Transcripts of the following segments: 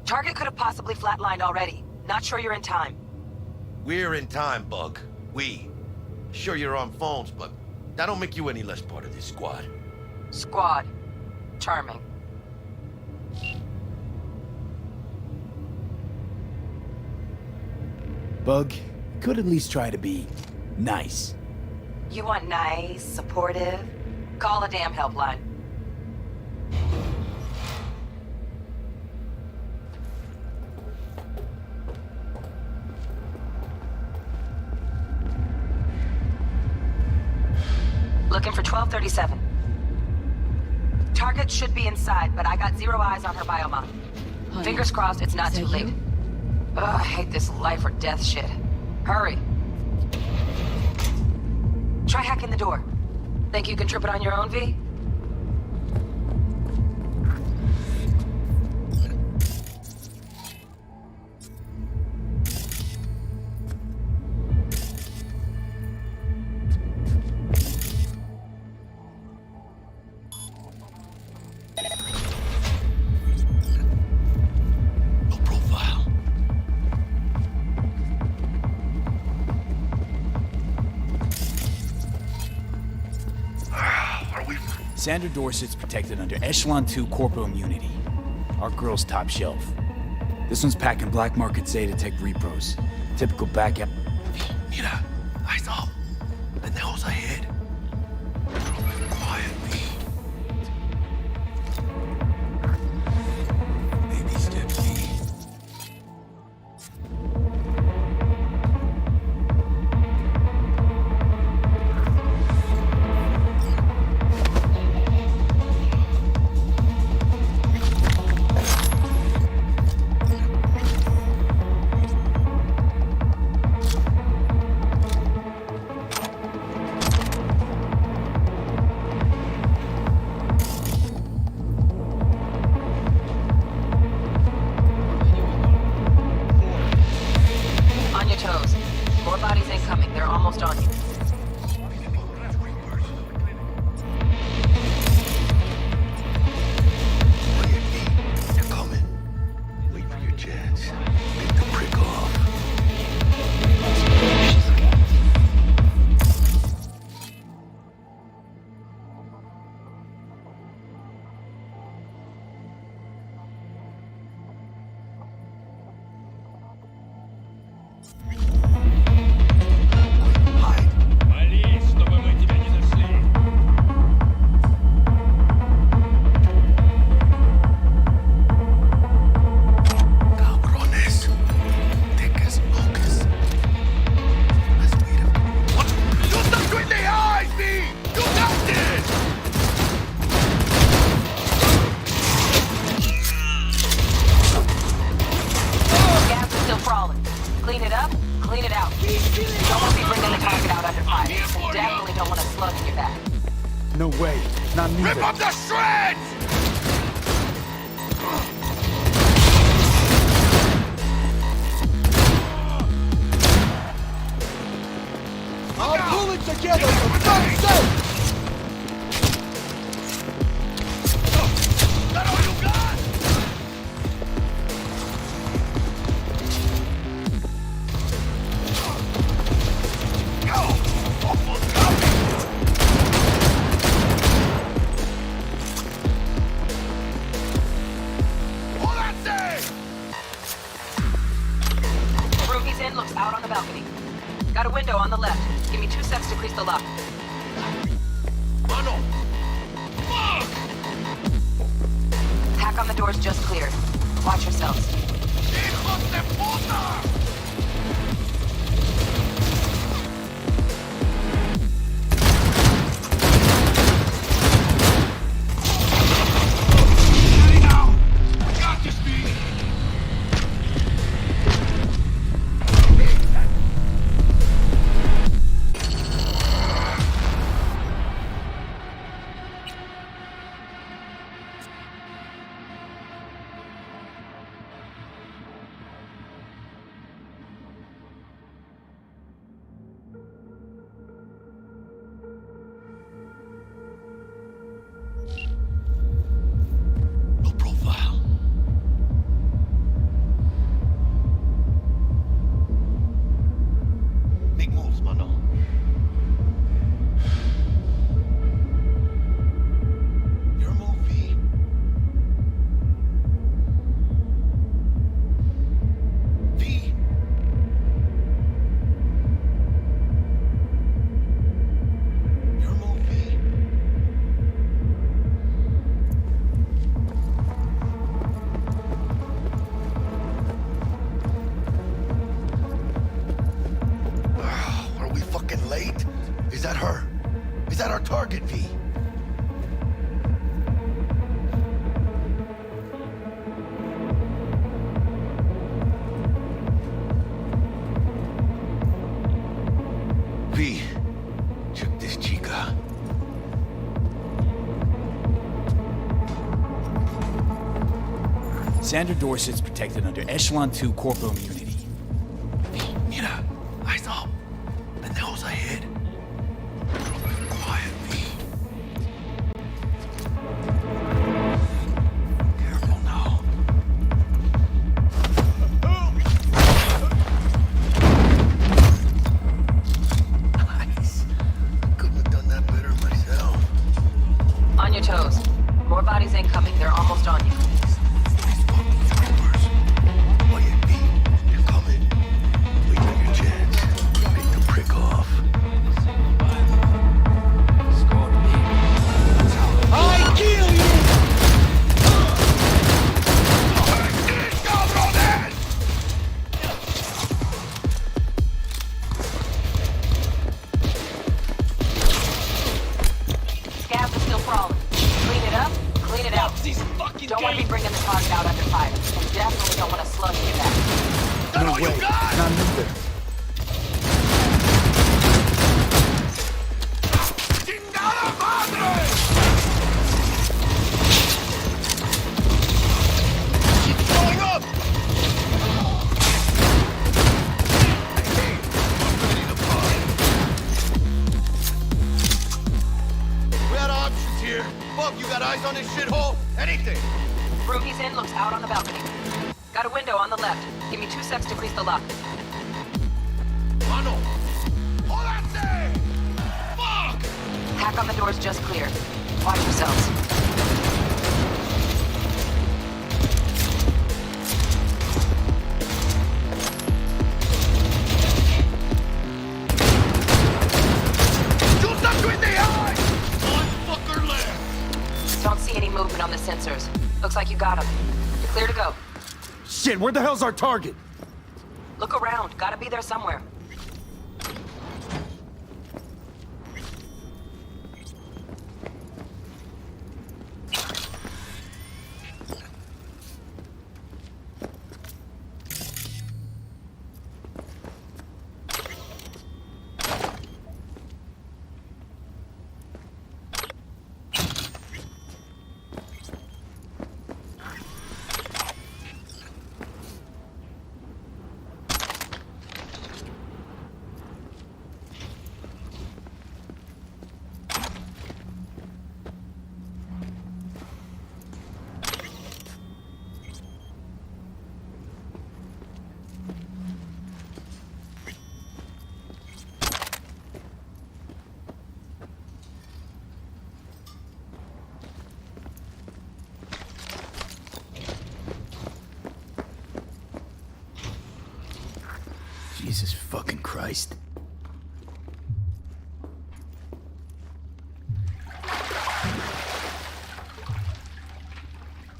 Target could have possibly flatlined already. Not sure you're in time. We're in time, Bug. Sure you're on phones, but that don't make you any less part of this squad. Squad. Charming. Bug, could at least try to be nice. You want nice, supportive? Call a damn helpline. Looking for 1237. Target should be inside, but I got 0 eyes on her biomon. Fingers crossed it's not too late. Ugh, I hate this life or death shit. Hurry. Try hacking the door. Think you can trip it on your own, V? Sandra Dorset's protected under Echelon 2 corporal immunity. Our girl's top shelf. This one's packing black market Zeta-Tech repros. Typical back up. Mira, eyes up. Pendejos ahead. Quietly. Baby step B. Sandra Dorset's protected under Echelon 2 corporal immunity. Mira, eyes up. Pendejos ahead. Quiet, V. Careful now. Nice. Couldn't have done that better myself. On your toes. More bodies incoming. They're almost on you. These fucking snipers. Quiet, V. You're coming. Wait on your chance. Take the prick off. I kill you! ¡Cabrones! Scavs are still crawling. Clean it up, clean it out. Don't want to be bringing the target out under fire. And definitely don't want to slug you back. No way. You got? Not neither. ¡Chingada madre! Keep going up! Ready to fight. We had options here. Bub, you got eyes on this shithole? Anything? Room he's in looks out on the balcony. Got a window on the left. Give me 2 secs to grease the lock. Mano! Jodate! Fuck! Hack on the door's just clear. Watch yourselves. Shoot them between the eyes! One fucker left! Don't see any movement on the sensors. Looks like you got him. You're clear to go. Shit, where the hell's our target? Look around. Gotta be there somewhere. Jesus fucking Christ.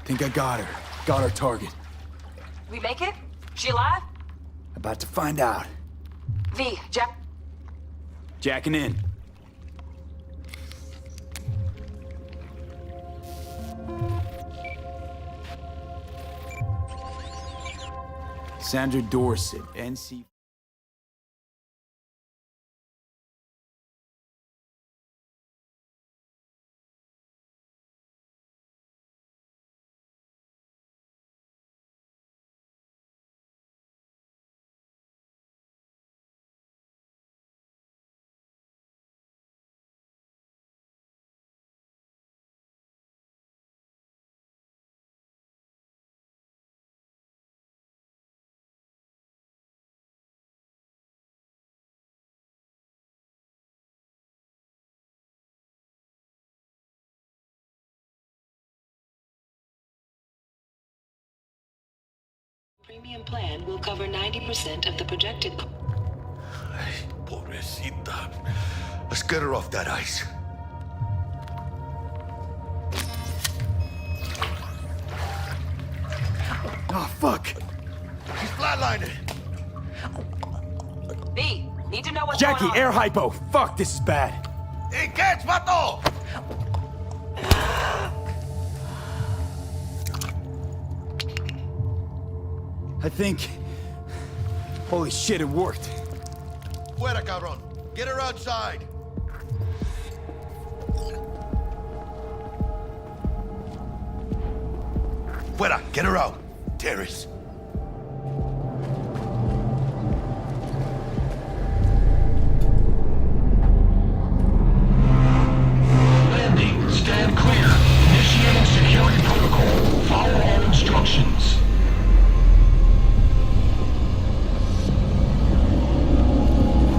Think I got her. Got our target. We make it? She alive? About to find out. V, Jack. Jacking in. Sandra Dorset, NC. Premium plan will cover 90% of the projected. Ay, pobrecita. Let's get her off that ice. Oh, fuck. She's flatlining. V, need to know what's Jackie, going on. air hypo. Fuck, this is bad. Hey, catch, vato! I think... Holy shit, it worked. Fuera, cabrón. Get her outside. Fuera, get her out. terrace. Landing. Stand clear. Initiating security protocol. Follow all instructions.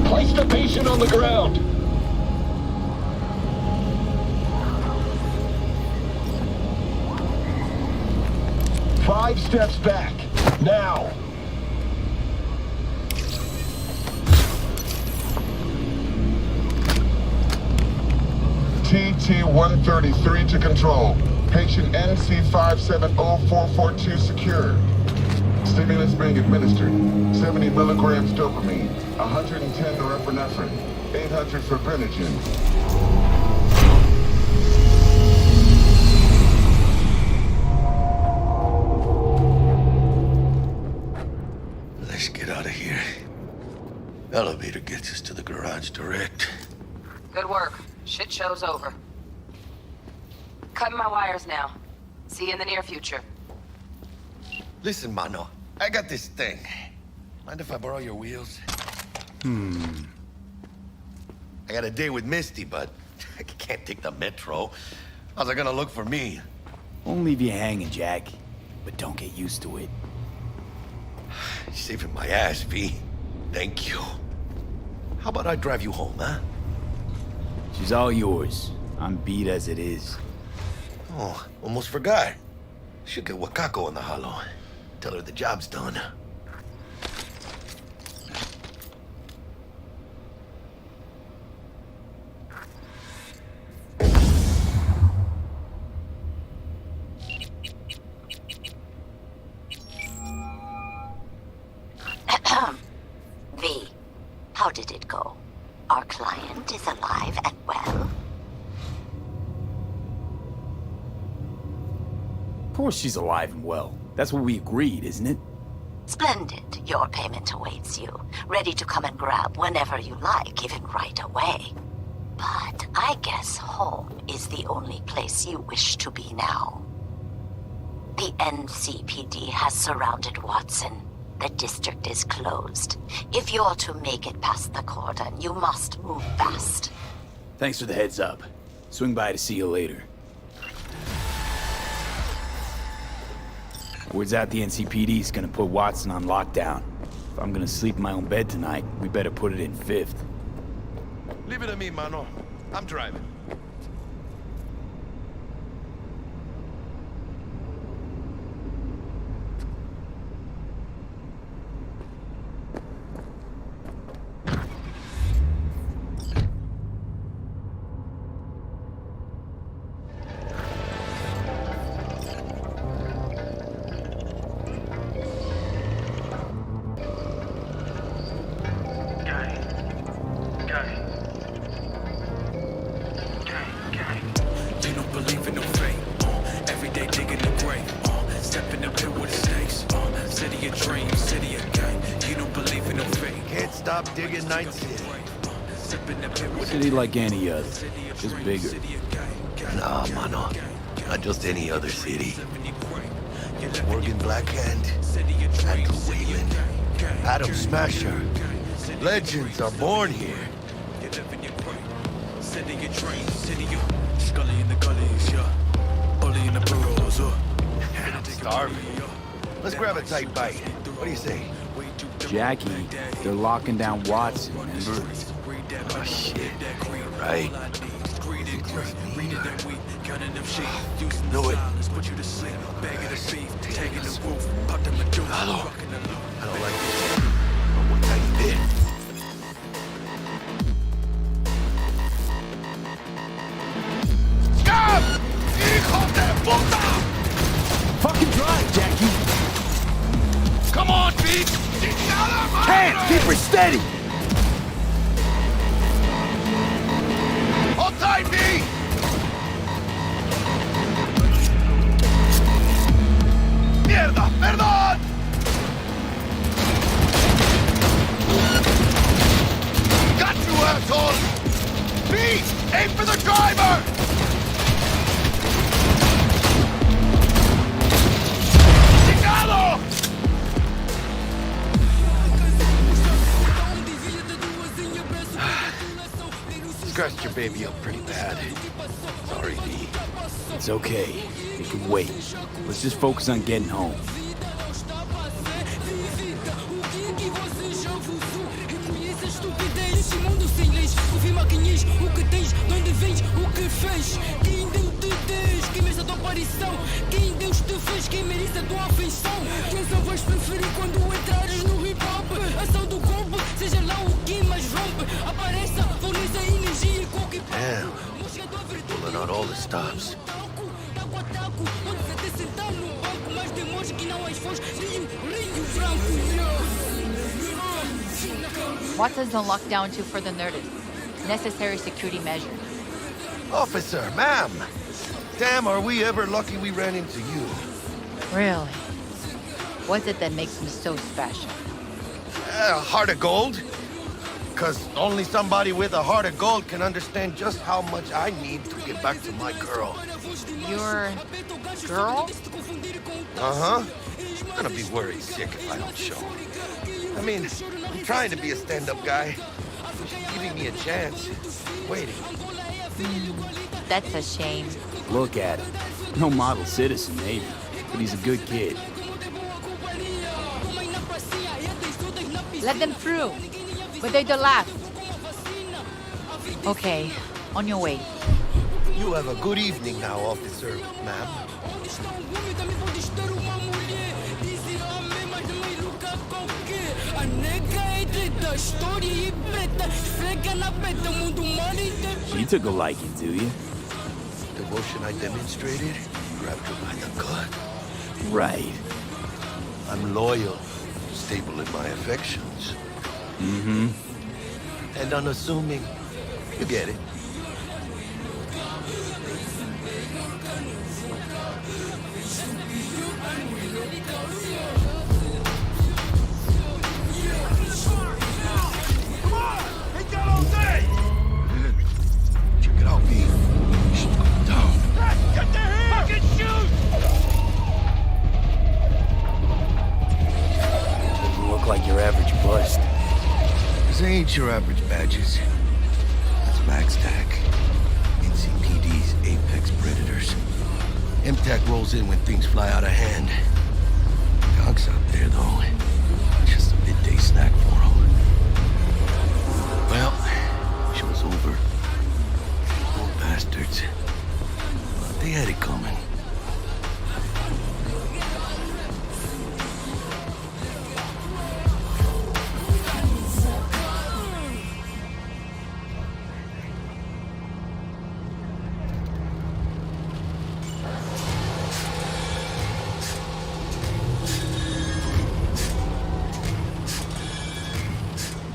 Place the patient on the ground. Five steps back. Now. TT-133 to control. Patient NC570442 secured. Stimulants being administered. 70 milligrams dopamine, 110 norepinephrine, 800 fibrinogen. Let's get out of here. Elevator gets us to the garage direct. Good work. Shit show's over. Cutting my wires now. See you in the near future. Listen, mano. I got this thing. Mind if I borrow your wheels? I got a date with Misty, but I can't take the metro. How's it gonna look for me? Won't leave you hanging, Jack. But don't get used to it. You're saving my ass, V. Thank you. How about I drive you home, huh? She's all yours. I'm beat as it is. Oh, almost forgot. Should get Wakako in the hollow. Tell her the job's done. V, how did it go? Our client is alive and well? Of course she's alive and well. That's what we agreed, isn't it? Splendid. Your payment awaits you, ready to come and grab whenever you like, even right away. But I guess home is the only place you wish to be now. The NCPD has surrounded Watson. The district is closed. If you're to make it past the cordon, you must move fast. Thanks for the heads up. Swing by to see you later. Word's out the NCPD's gonna put Watson on lockdown. If I'm gonna sleep in my own bed tonight, we better put it in 5th. Leave it to me, mano. I'm driving. Digging Night City. City like any other, just bigger. Nah, mano. Not just any other city. Morgan Blackhand, Andrew Whalen, Adam Smasher. Legends are born here. Starving. Let's grab a tight bite. What do you say? Jackie, they're locking down Watson, remember? Oh, shit. You're right. Know it. Hello. I don't like this. One more tiny bit. Stop! Hijo de puta! Fucking drive, Jackie! Come on, Pete! Can't! Keep her steady! Hold tight, V! Mierda! Perdón! Got you, asshole! V! Aim for the driver! Chingado! fucked your baby up pretty bad. Sorry, V. It's okay. It can wait. Let's just focus on getting home. Damn. Pulling out all the stops. Watson's on lockdown too for the notice. Necessary security measure. Officer, ma'am. Damn, are we ever lucky we ran into you. Really? What's it that makes me so special? A heart of gold? Because only somebody with a heart of gold can understand just how much I need to get back to my girl. Your girl? Uh-huh. I'm gonna be worried sick if I don't show. I mean, I'm trying to be a stand-up guy. She's giving me a chance. Waiting. That's a shame. Look at him. No model citizen, maybe, but he's a good kid. Let them through. But they're the last. Okay, on your way. You have a good evening now, officer, ma'am. She took a liking to you. Devotion I demonstrated grabbed her by the gut. Right. I'm loyal, stable in my affections. Mm-hmm. And unassuming. You get it. Come on! Ain't got all day! Check it out, V. She's going down. Get the hell! Fucking shoot! Doesn't look like your average bust. This ain't your average badges. That's MaxTac. NCPD's apex predators. MTAC rolls in when things fly out of hand. Conk's out there, though. Just a midday snack for him. Well, show's over. Poor bastards. They had it coming.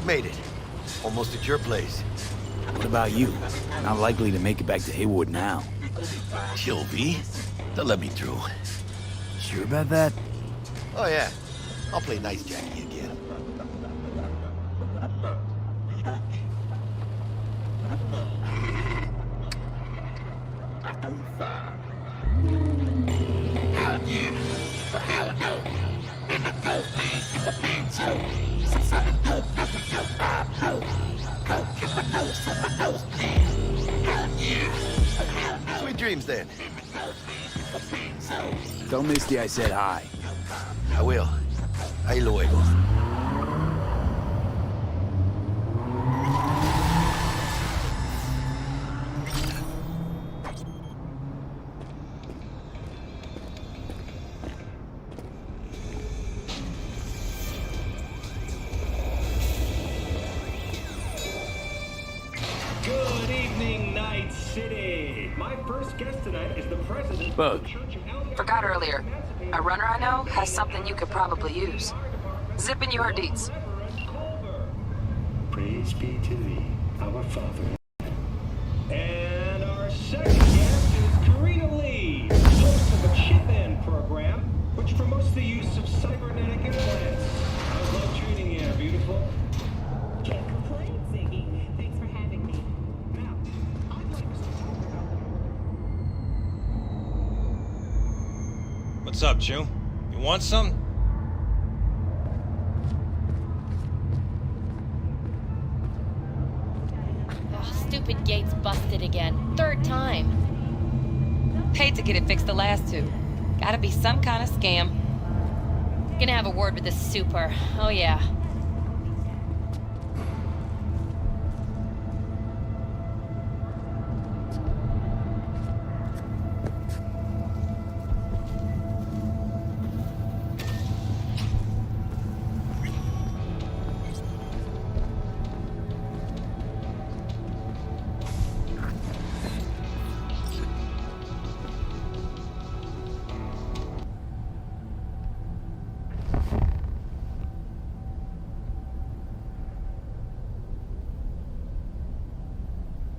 Made it. Almost at your place. What about you? Not likely to make it back to Haywood now. Chill, V. They'll let me through. Sure about that? Oh, yeah. I'll play nice Jackie again. Sweet dreams, then. Tell Misty I said hi. I will. Ahí luego. Good evening, Night City. My first guest tonight is the president of Bug. the Church of Alliance. Forgot earlier. A runner I know has something you could probably use. Zipping you her deets. Praise be to thee, our Father. And our second guest is Karina Lee, host of a Chip-In program, which promotes the use of cybernetic implants. How's love treating you, beautiful? Can't complain, Ziggy. Thanks for having me. Now, I'd like to talk about... What's up, Jew? You want some? stupid gate's busted again. 3rd time. Paid to get it fixed the last 2. Gotta be some kind of scam. Gonna have a word with the super. Oh yeah.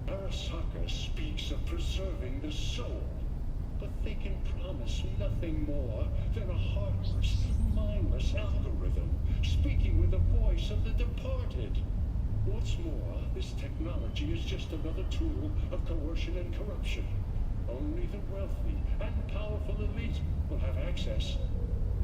Arasaka speaks of preserving the soul, but they can promise nothing more than a heartless, mindless algorithm speaking with the voice of the departed. What's more, this technology is just another tool of coercion and corruption. Only the wealthy and powerful elite will have access,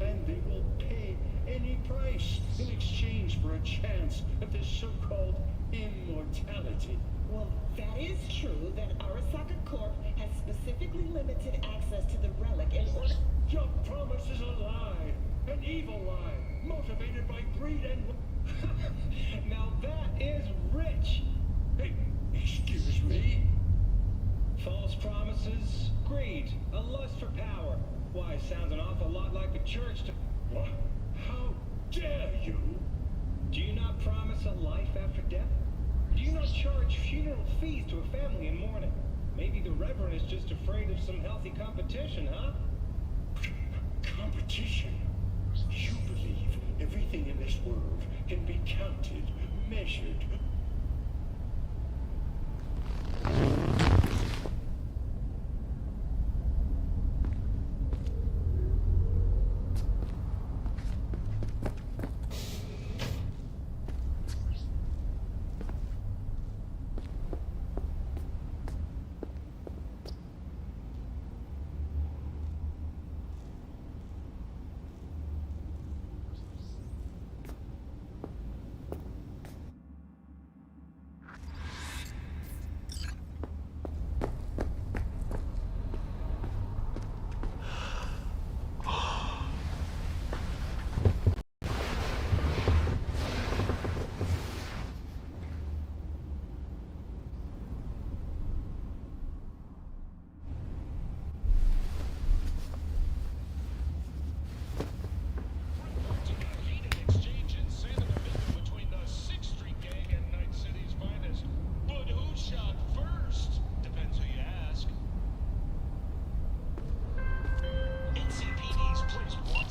and they will pay any price in exchange for a chance at this so-called immortality. Well, that is true that Arasaka Corp has specifically limited access to the relic in order... Your promise is a lie, an evil lie, motivated by greed and... Now that is rich! Hey, excuse me? False promises, greed, a lust for power. Why, sounds an awful lot like the church to... What? How dare you? Do you not promise a life after death? Do you not charge funeral fees to a family in mourning? Maybe the Reverend is just afraid of some healthy competition, huh? Competition? You believe everything in this world can be counted, measured...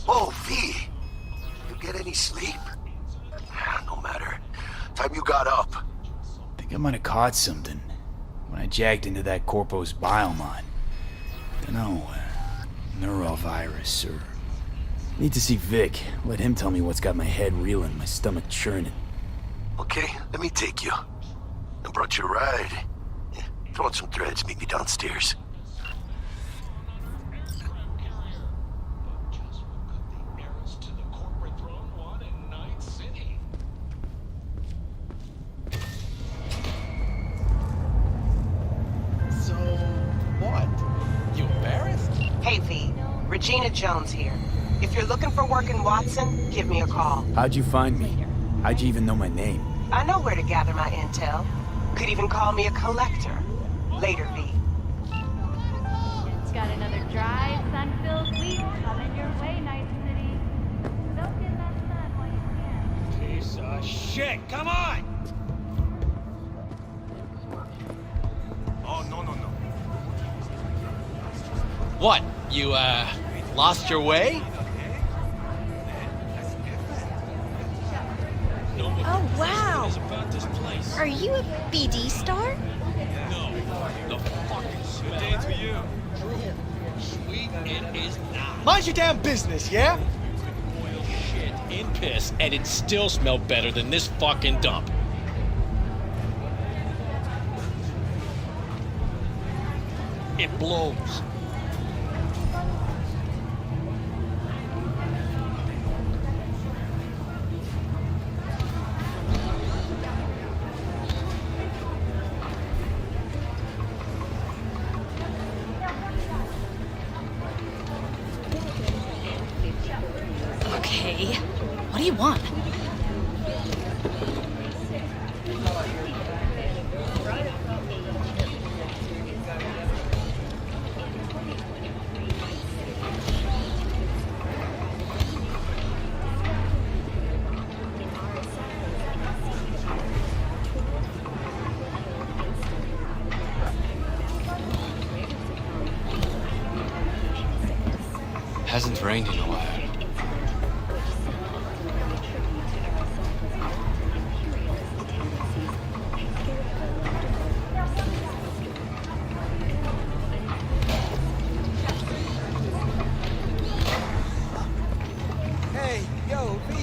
Oh, V! You get any sleep? No matter. Time you got up. Think I might have caught something when I jacked into that Corpo's biomon. Dunno, neurovirus or... Need to see Vic. Let him tell me what's got my head reeling, my stomach churning. Okay, let me take you. I brought you a ride. Yeah, throw on some threads, meet me downstairs. Regina Jones here. If you're looking for work in Watson, give me a call. How'd you find me? How'd you even know my name? I know where to gather my intel. Could even call me a collector. Later, V. Got another dry, sun-filled week coming your way, Night City. Soak in that sun while you can. Piece of shit! Come on! Oh, no. What? You, lost your way? Oh, wow. Are you a BD star? No. The fucking good day to you. Sweet it is not. Mind your damn business, yeah? Oil shit in piss, and it still smelled better than this fucking dump. It blows. Okay. What do you want? Hasn't rained in a while. Hey, yo, V.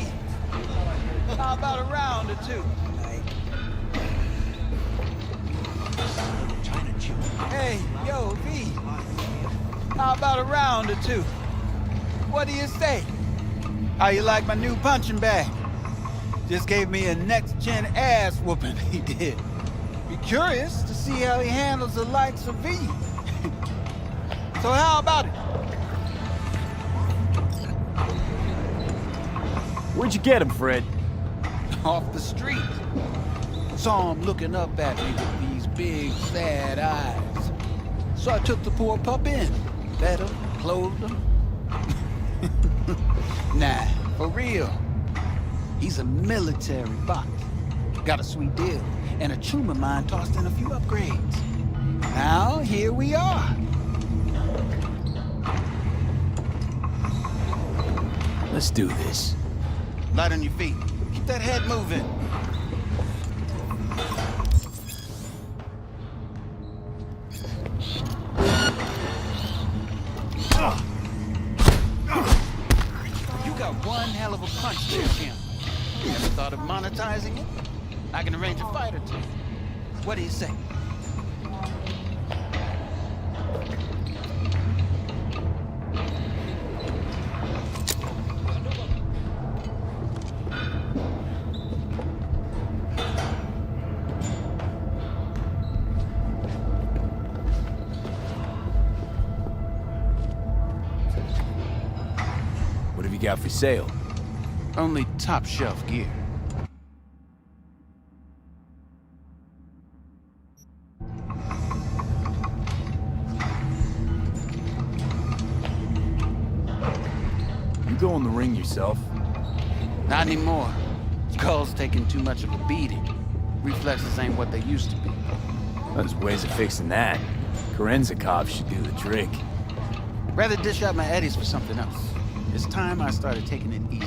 How about a round or two? Hey, yo, V. How about a round or two? What do you say? How you like my new punching bag? Just gave me a next-gen ass whooping, he did. Be curious to see how he handles the likes of V. So how about it? Where'd you get him, Fred? Off the street. Saw him looking up at me with these big, sad eyes. So I took the poor pup in. Fed him, clothed him. Nah, for real. He's a military bot. Got a sweet deal, and a tumor mine tossed in a few upgrades. Now, here we are. Let's do this. Light on your feet. Keep that head moving. You got one hell of a punch there, champ. You ever thought of monetizing it? I can arrange a fight or two. What do you say? What have you got for sale? Only top shelf gear. You go in the ring yourself? Not anymore. Skull's taking too much of a beating. Reflexes ain't what they used to be. There's ways of fixing that. Corinne's a cop should do the trick. Rather dish out my eddies for something else. It's time I started taking it easy.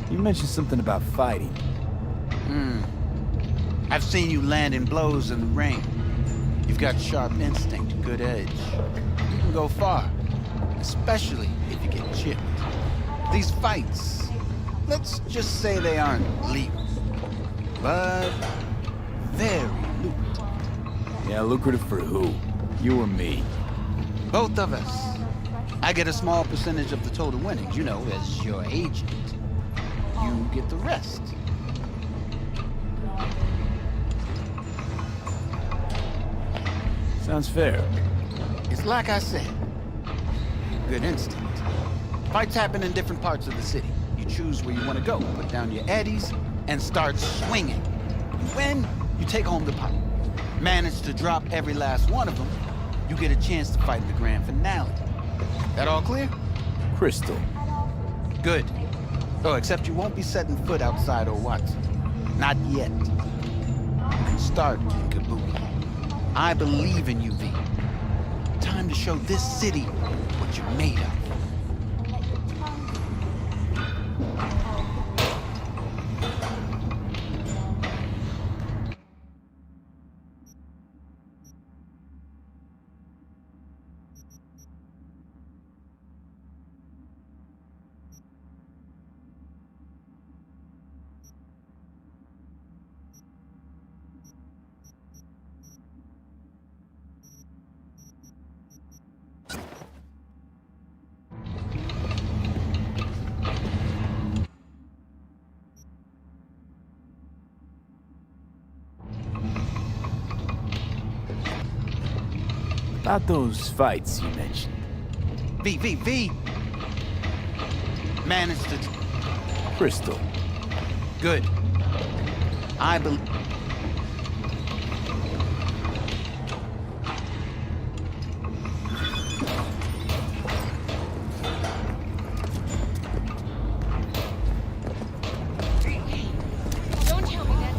You mentioned something about fighting. I've seen you landing blows in the ring. You've got sharp instinct, good edge. You can go far, especially if you get chipped. These fights, let's just say they aren't legal, but very lucrative. Yeah, lucrative for who? You or me? Both of us. I get a small percentage of the total winnings, you know, as your agent. You get the rest. Sounds fair. It's like I said. Good instinct. Fights happen in different parts of the city. You choose where you want to go, put down your eddies, and start swinging. You win, you take home the pot. Manage to drop every last one of them, you get a chance to fight in the grand finale. That all clear? Crystal. Good. Oh, except you won't be setting foot outside or Watson. Not yet. You can start in Kabuki. I believe in you, V. Time to show this city what you're made of. About those fights you mentioned. V. Managed to... Crystal. Good. I believe... Don't tell me that.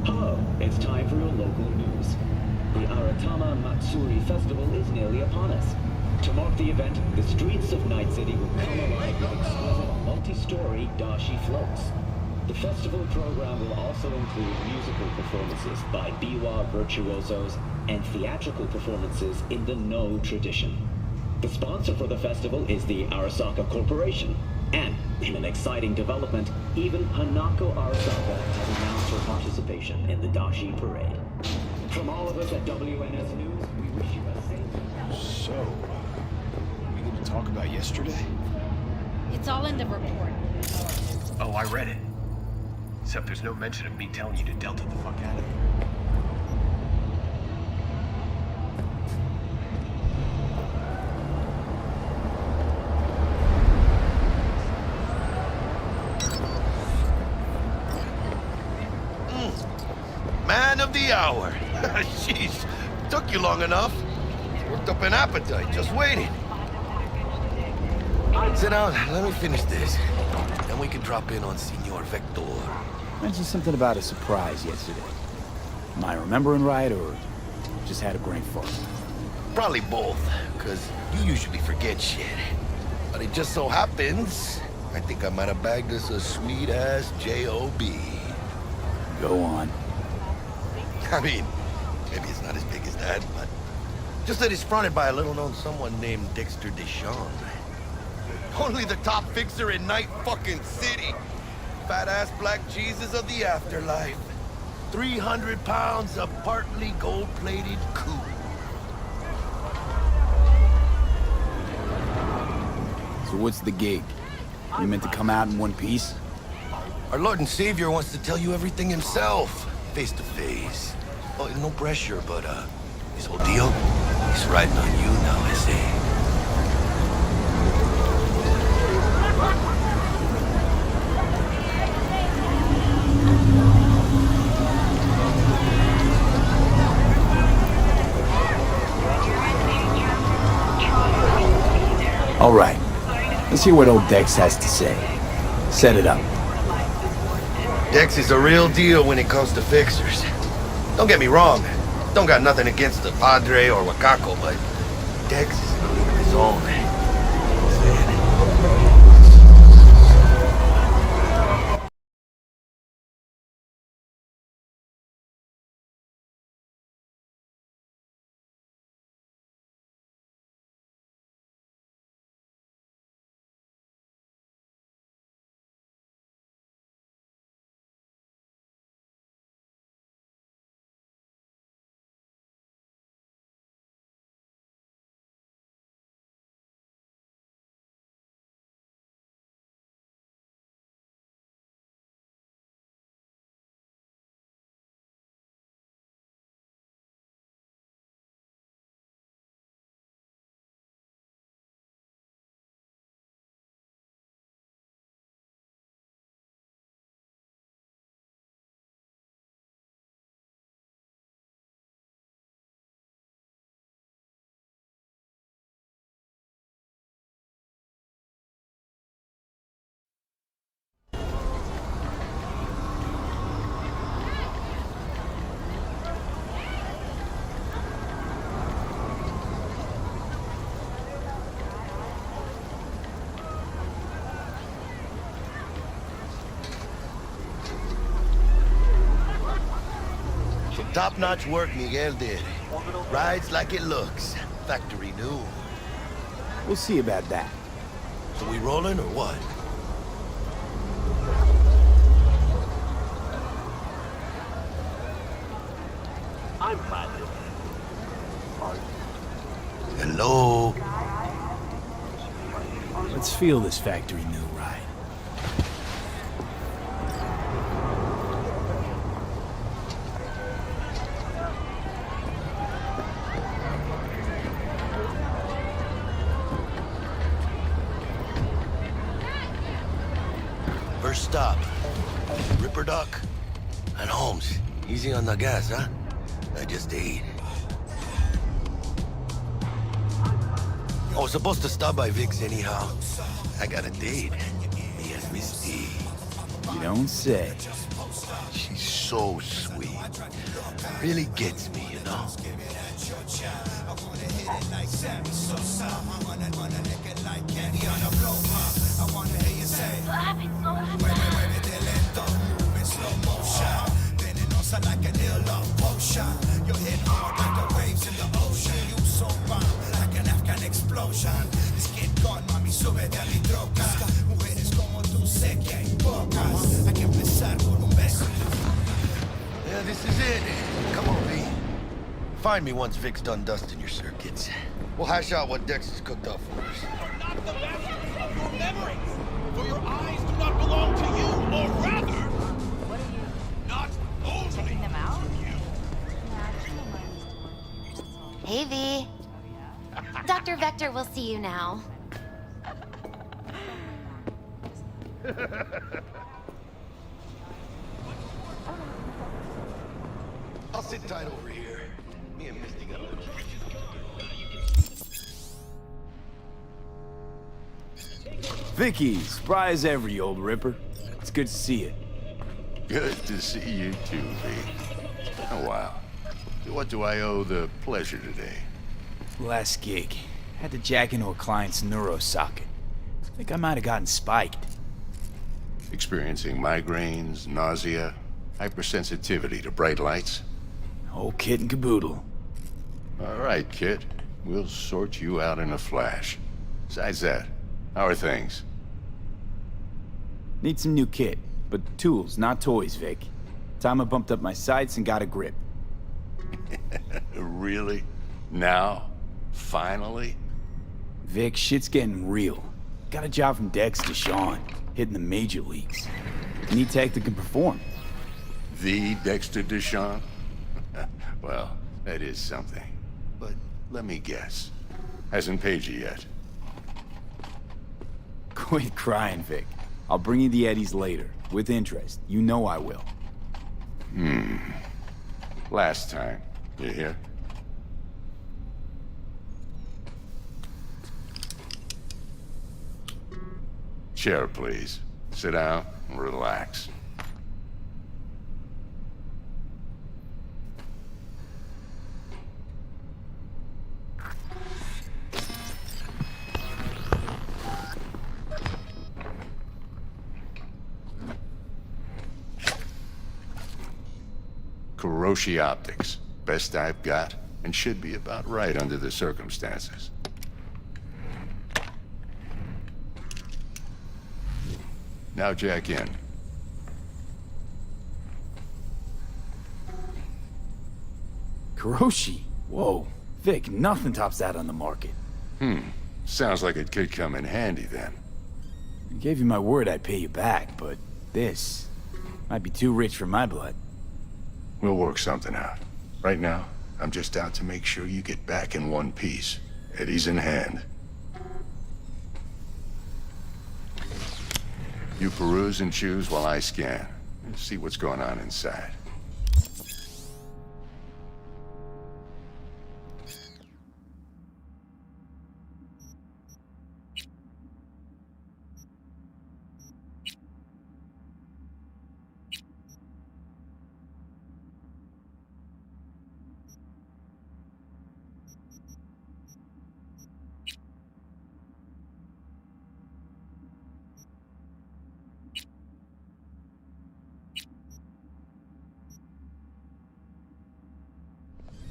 Hello, it's time for your local news. The Aratama Matsuri Festival is nearly upon us. To mark the event, the streets of Night City will come alive with exquisite multi-story dashi floats. The festival program will also include musical performances by biwa virtuosos and theatrical performances in the No tradition. The sponsor for the festival is the Arasaka Corporation. And, in an exciting development, even Hanako Arasaka has announced her participation in the Dashi Parade. From all of us at WNS News, we wish you a safe... So, we going to talk about yesterday? It's all in the report. Oh, I read it. Except there's no mention of me telling you to Delta the fuck out of here. Man of the hour. Jeez, took you long enough. Worked up an appetite, just waiting. Sit down, let me finish this. Then we can drop in on Senor Vector. Mentioned something about a surprise yesterday. Am I remembering right, or just had a brain fart? Probably both, because you usually forget shit. But it just so happens, I think I might have bagged us a sweet-ass J.O.B. Go on. I mean, maybe it's not as big as that, but just that it's fronted by a little-known someone named Dexter Deshawn. Only the top fixer in Night fucking City. Fat-ass black Jesus of the afterlife. 300 pounds of partly gold-plated coup. So what's the gig? You meant to come out in one piece? Our Lord and Savior wants to tell you everything himself, face to face. Oh, no pressure, but this whole deal, he's riding on you now, I say. All right. Let's hear what old Dex has to say. Set it up. Dex is a real deal when it comes to fixers. Don't get me wrong. Don't got nothing against the Padre or Wakako, but Dex is in a league of his own. Top-notch work Miguel did. Rides like it looks. Factory new. We'll see about that. Are we rolling or what? I'm glad to. Hello? Let's feel this factory new ride. First stop. Ripper Duck. And Holmes. Easy on the gas, huh? I just ate. I was supposed to stop by Vic's anyhow. I got a date. Me and Misty. You don't say. She's so sweet. Really gets me, you know? Yeah, this is it. Come on, V. Find me once Vic's done dusting your circuits. We'll hash out what Dex has cooked up for us. Not the masters of your memories, for your eyes do not belong to you, or rather, What are you not only checking them out? Hey, V. Dr. Vector will see you now. I'll sit tight over here. Me and Misty got a little... Vicky, spry as ever, you old ripper. It's good to see you. Good to see you too, V. It's been a while. What do I owe the pleasure today? Last gig. Had to jack into a client's neuro socket. Think I might have gotten spiked. Experiencing migraines, nausea, hypersensitivity to bright lights? Whole kit and caboodle. All right, kid. We'll sort you out in a flash. Besides that, how are things? Need some new kit, but tools, not toys, Vic. Time I bumped up my sights and got a grip. Really? Now? Finally? Vic, shit's getting real. Got a job from Dex to Sean, hitting the major leagues. Need tech that can perform. The Dexter Deshawn? Well, that is something. But let me guess. Hasn't paid you yet. Quit crying, Vic. I'll bring you the eddies later, with interest. You know I will. Last time. You hear? Chair, please. Sit down and relax. Kuroshi Optics. Best I've got, and should be about right under the circumstances. Now jack in. Kuroshi? Whoa. Vic, nothing tops that on the market. Sounds like it could come in handy then. I gave you my word I'd pay you back, but this might be too rich for my blood. We'll work something out. Right now, I'm just out to make sure you get back in one piece. Eddie's in hand. You peruse and choose while I scan. And see what's going on inside.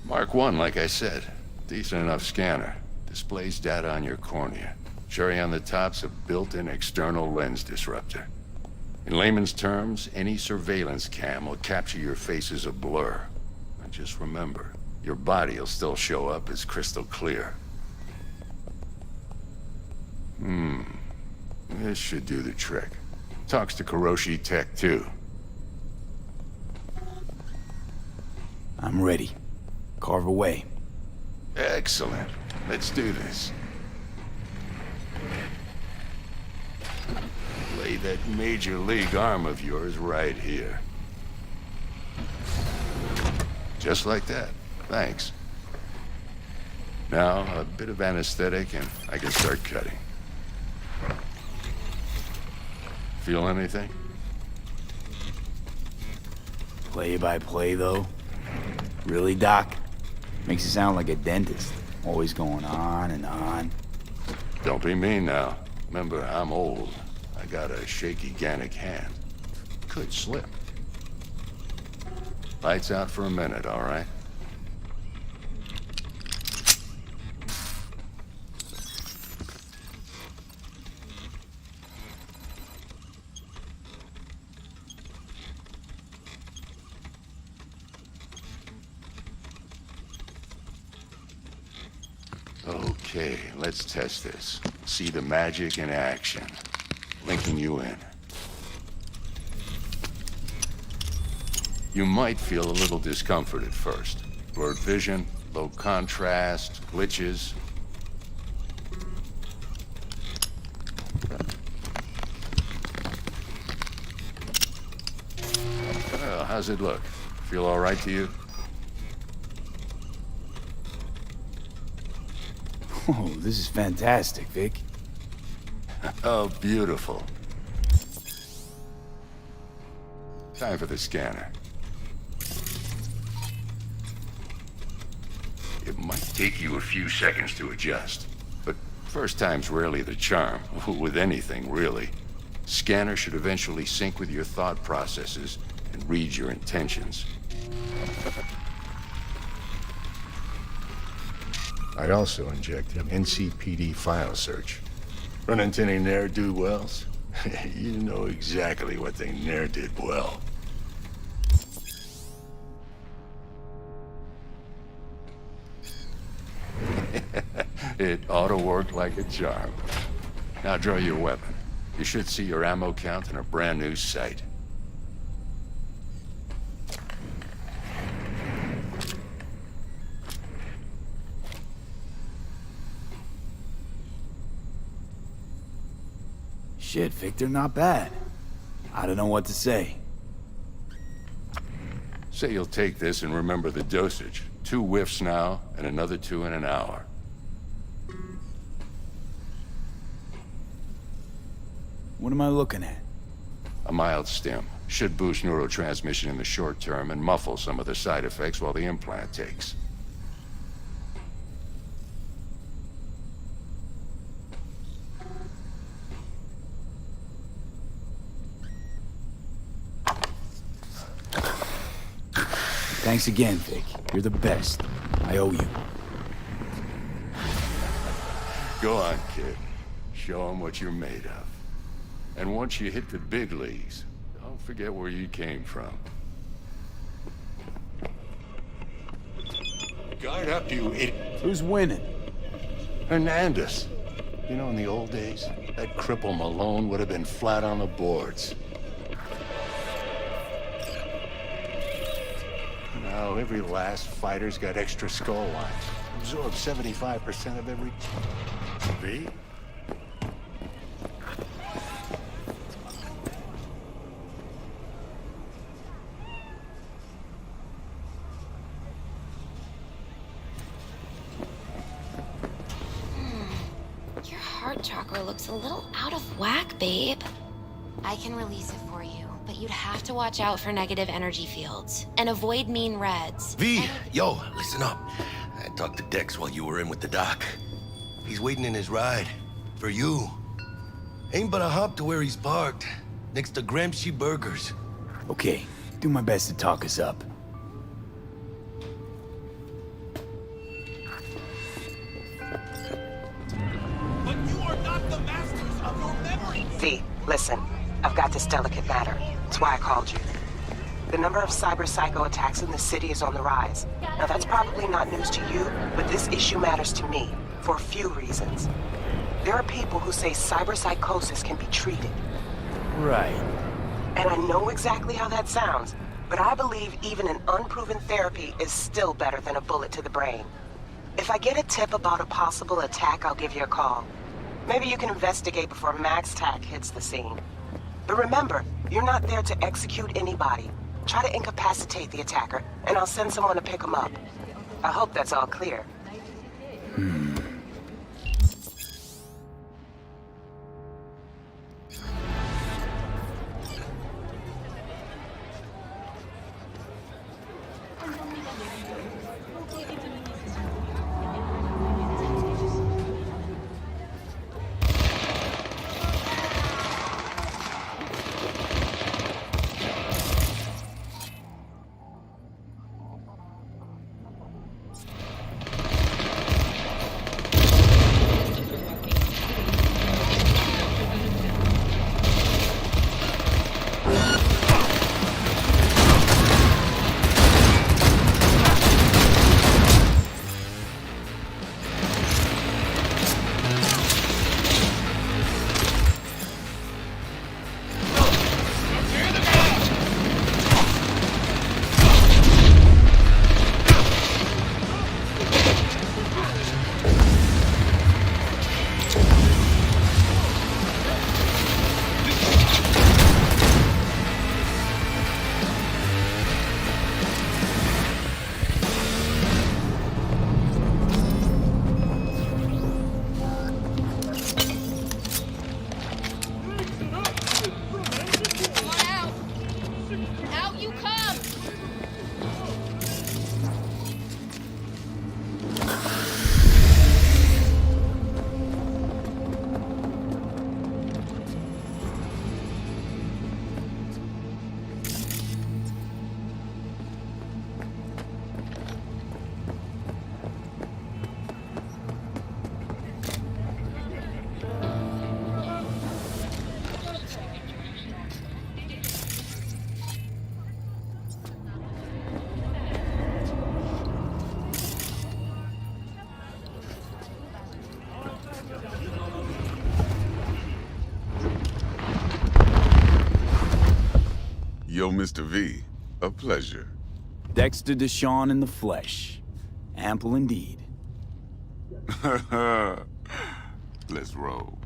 Mark 1, like I said. Decent enough scanner. Displays data on your cornea. Cherry on the top's a built-in external lens disruptor. In layman's terms, any surveillance cam will capture your face as a blur. And just remember, your body will still show up as crystal clear. This should do the trick. Talks to Kuroshi Tech, too. I'm ready. Carve away. Excellent. Let's do this. Lay that major league arm of yours right here. Just like that. Thanks. Now, a bit of anesthetic and I can start cutting. Feel anything? Play by play, though? Really, Doc? Makes it sound like a dentist. Always going on and on. Don't be mean now. Remember, I'm old. I got a shaky Gannic hand. Could slip. Lights out for a minute, all right? Okay, let's test this. See the magic in action. Linking you in. You might feel a little discomfort at first. Blurred vision, low contrast, glitches. Well, how's it look? Feel all right to you? Oh, this is fantastic, Vic. Oh, beautiful. Time for the scanner. It might take you a few seconds to adjust, but first time's rarely the charm, with anything, really. Scanner should eventually sync with your thought processes and read your intentions. I also inject an NCPD file search. Run into any ne'er-do-wells? You know exactly what they ne'er did well. It ought to work like a charm. Now draw your weapon. You should see your ammo count in a brand new sight. Shit, Victor, not bad. I don't know what to say. Say you'll take this and remember the dosage. 2 whiffs now, and another 2 in an hour. What am I looking at? A mild stim. Should boost neurotransmission in the short term and muffle some of the side effects while the implant takes. Thanks again, Vic. You're the best. I owe you. Go on, kid. Show them what you're made of. And once you hit the big leagues, don't forget where you came from. Guard up, you idiot. Who's winning? Hernandez. You know, in the old days, that cripple Malone would have been flat on the boards. Now, every last fighter's got extra skull lines. Absorb 75% of every... V? Your heart chakra looks a little out of whack, babe. I can release it for you, but you'd have to watch out for negative energy fields and avoid mean reds. V, yo, listen up. I talked to Dex while you were in with the doc. He's waiting in his ride. For you. Ain't but a hop to where he's parked. Next to Gramsci Burgers. Okay, do my best to talk us up. But you are not Listen, I've got this delicate matter. That's why I called you. The number of cyber psycho attacks in the city is on the rise. Now that's probably not news to you, but this issue matters to me for a few reasons. There are people who say cyber psychosis can be treated. Right. And I know exactly how that sounds, but I believe even an unproven therapy is still better than a bullet to the brain. If I get a tip about a possible attack, I'll give you a call. Maybe you can investigate before Max Tack hits the scene. But remember, you're not there to execute anybody. Try to incapacitate the attacker, and I'll send someone to pick him up. I hope that's all clear. Yo, Mr. V, a pleasure. Dexter Deshawn in the flesh. Ample indeed. Let's roll.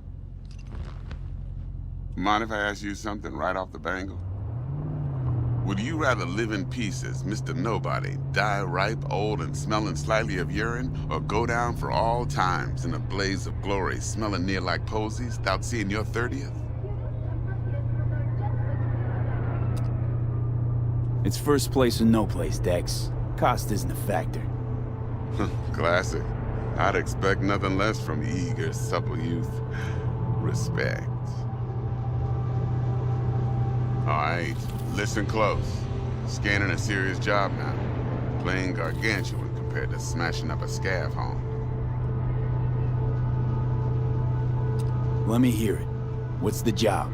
Mind if I ask you something right off the bangle? Would you rather live in pieces, Mr. Nobody, die ripe, old, and smelling slightly of urine, or go down for all times in a blaze of glory, smelling near like posies, without seeing your 30th? It's first place or no place, Dex. Cost isn't a factor. Classic. I'd expect nothing less from eager, supple youth. Respect. All right, listen close. Scanning a serious job now. Playing gargantuan compared to smashing up a scav home. Let me hear it. What's the job?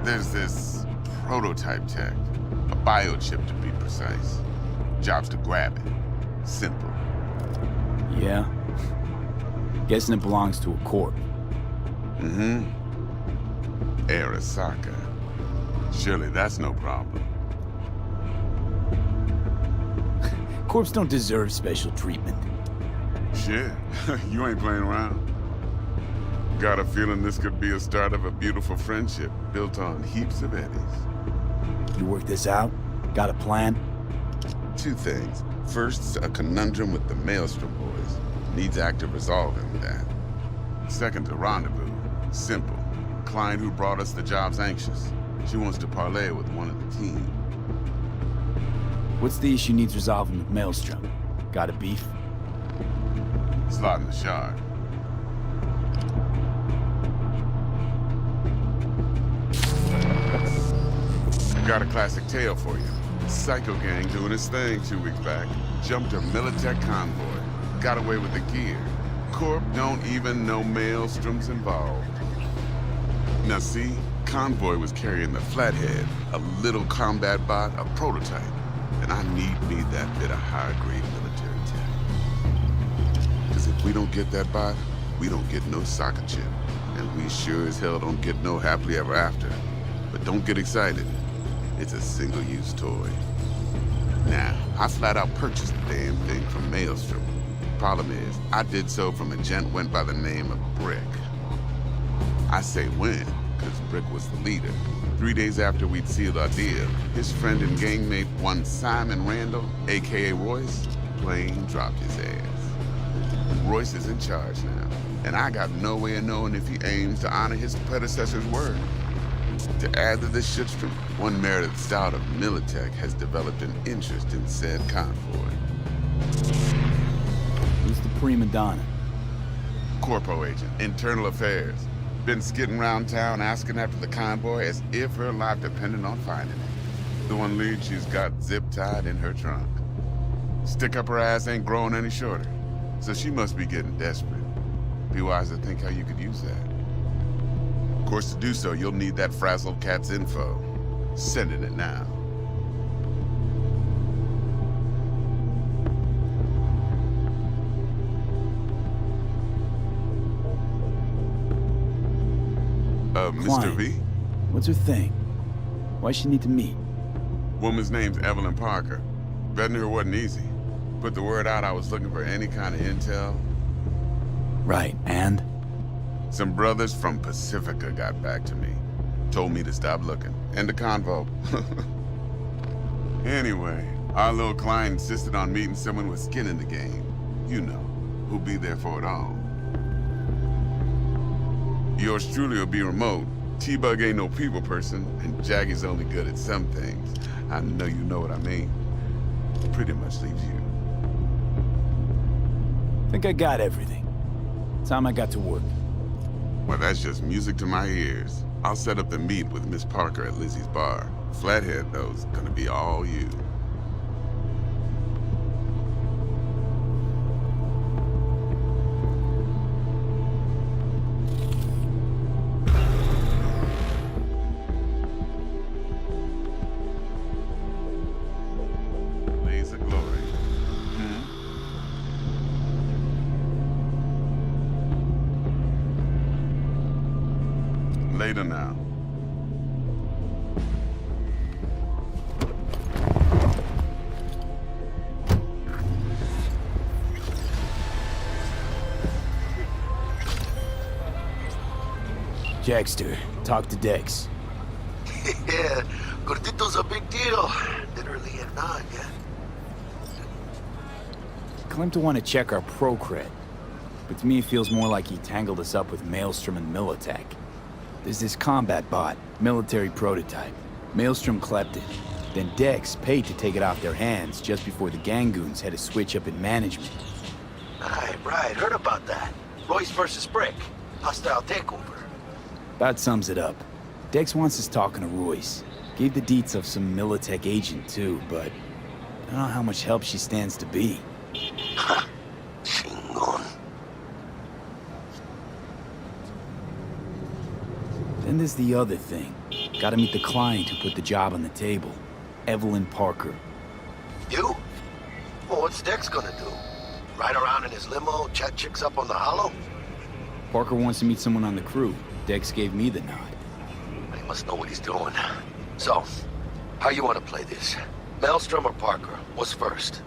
There's this prototype tech. A biochip, to be precise. Job's to grab it. Simple. Yeah? Guessing it belongs to a corp. Mm-hmm. Arasaka. Surely that's no problem. Corps don't deserve special treatment. Shit, you ain't playing around. Got a feeling this could be a start of a beautiful friendship built on heaps of eddies. You work this out? Got a plan? Two things. First, a conundrum with the Maelstrom boys. Needs active resolving with that. Second, a rendezvous. Simple. Client who brought us the job's anxious. She wants to parlay with one of the team. What's the issue needs resolving with Maelstrom? Got a beef? Slot in the shard. Got a classic tale for you. Psycho gang doing its thing 2 weeks back. Jumped a Militech convoy. Got away with the gear. Corp don't even know Maelstrom's involved. Now see, convoy was carrying the Flathead, a little combat bot, a prototype. And I need that bit of high-grade military tech. Because if we don't get that bot, we don't get no soccer chip. And we sure as hell don't get no happily ever after. But don't get excited. It's a single-use toy. Now, I flat out purchased the damn thing from Maelstrom. Problem is, I did so from a gent went by the name of Brick. I say when, because Brick was the leader. 3 days after we'd sealed our deal, his friend and gangmate, one Simon Randall, a.k.a. Royce, plain dropped his ass. Royce is in charge now, and I got no way of knowing if he aims to honor his predecessor's word. To add to this shitstrom, one merited stout of Militech has developed an interest in said convoy. Who's the prima donna? Corpo agent, internal affairs. Been skidding around town asking after the convoy as if her life depended on finding it. The one lead she's got zip-tied in her trunk. Stick up her ass ain't growing any shorter, so she must be getting desperate. Be wise to think how you could use that. Of course, to do so, you'll need that frazzled cat's info. Sending it now. Mr. V? What's her thing? Why's she need to meet? Woman's name's Evelyn Parker. Betting her wasn't easy. Put the word out I was looking for any kind of intel. Right, and? Some brothers from Pacifica got back to me. Told me to stop looking. End of convo. Anyway, our little client insisted on meeting someone with skin in the game. You know, who'll be there for it all. Yours truly will be remote. T-Bug ain't no people person, and Jaggy's only good at some things. I know you know what I mean. Pretty much leaves you. Think I got everything. Time I got to work. Well, that's just music to my ears. I'll set up the meet with Miss Parker at Lizzie's bar. Flathead, though, is gonna be all you. Blaze of glory. Later now. Jackster, talk to Dex. Yeah, Gordito's a big deal. Literally and not, yeah. Claimed to want to check our pro cred, but to me it feels more like he tangled us up with Maelstrom and Militech. There's this combat bot, military prototype. Maelstrom clept it. Then Dex paid to take it off their hands just before the Gangoons had a switch up in management. Right, heard about that. Royce versus Brick. Hostile takeover. That sums it up. Dex wants us talking to Royce. Gave the deets of some Militech agent too, but I don't know how much help she stands to be. Chingon. Then there's the other thing. Gotta meet the client who put the job on the table. Evelyn Parker. You? Well, what's Dex gonna do? Ride around in his limo, chat chicks up on the hollow? Parker wants to meet someone on the crew. Dex gave me the nod. He must know what he's doing. So, how you want to play this? Maelstrom or Parker? What's first?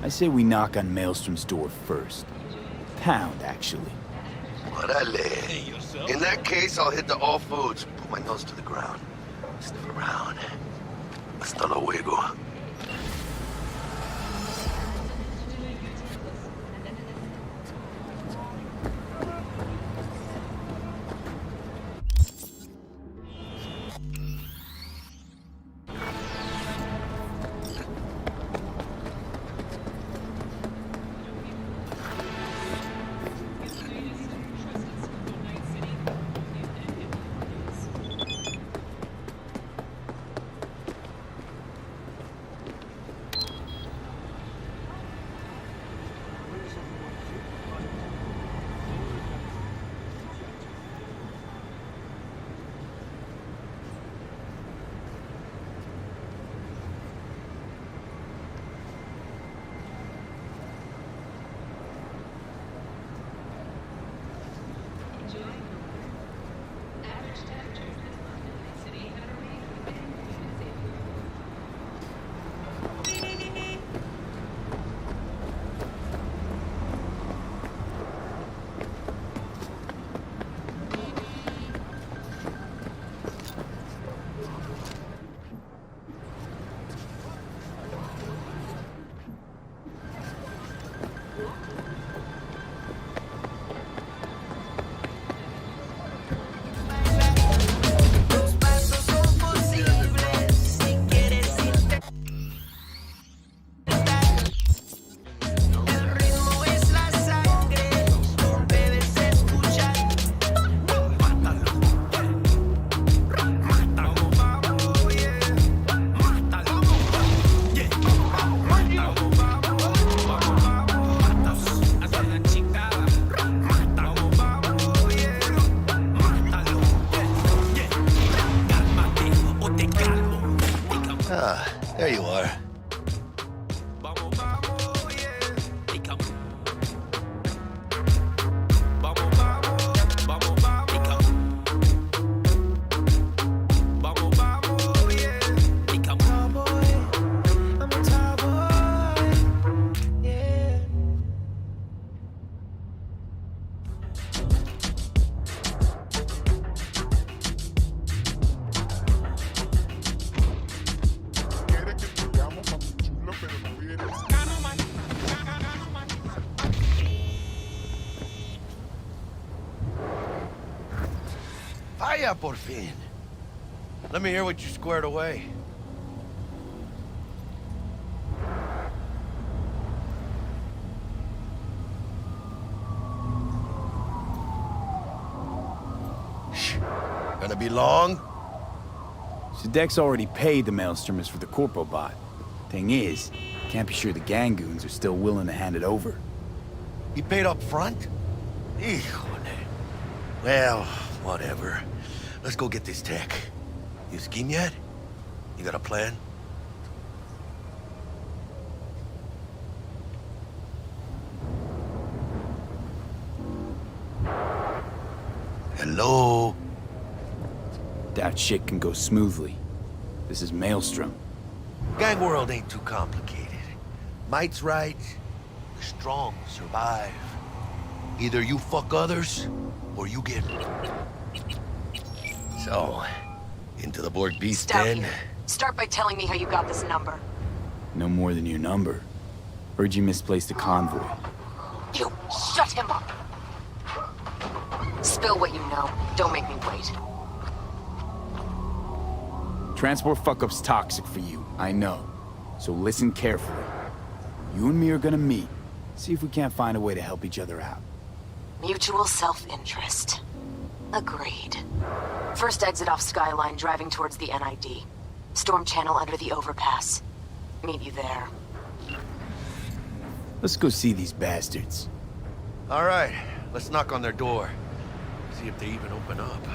I say we knock on Maelstrom's door first. Pound, actually. Orale. In that case, I'll hit the all foods. Put my nose to the ground. Sniff around. Hasta luego. Ah, there you are. Vaya, por fin. Let me hear what you squared away. Shh. Gonna be long? So Dex already paid the maelstromers for the Corpo bot. Thing is, can't be sure the gang goons are still willing to hand it over. He paid up front? Híjole. Well, whatever. Let's go get this tech. You scheme yet? You got a plan? Hello? Doubt shit can go smoothly. This is Maelstrom. Gang world ain't too complicated. Might's right. The strong survive. Either you fuck others, or you get... So, into the Borg Beast Stop Den? here. Start by telling me how you got this number. No more than your number. Heard you misplaced a convoy. You shut him up! Spill what you know. Don't make me wait. Transport fuck-up's toxic for you, I know. So listen carefully. You and me are gonna meet. See if we can't find a way to help each other out. Mutual self-interest. Agreed. First exit off Skyline, driving towards the NID. Storm channel under the overpass. Meet you there. Let's go see these bastards. All right, let's knock on their door. See if they even open up.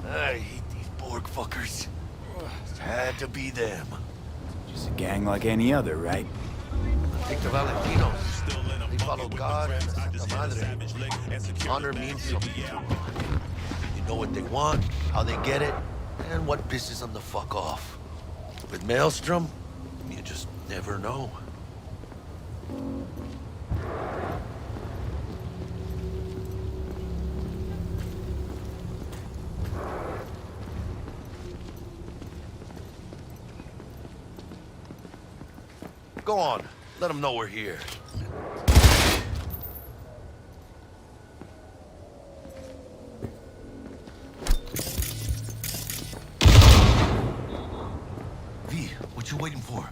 I hate these Borg fuckers. It had to be them. Just a gang like any other, right? Take the Valentinos. They follow God and the Santa Madre. Honor means something to them. You know what they want, how they get it, and what pisses them the fuck off. With Maelstrom, you just never know. Go on. Let them know we're here. V, what you waiting for?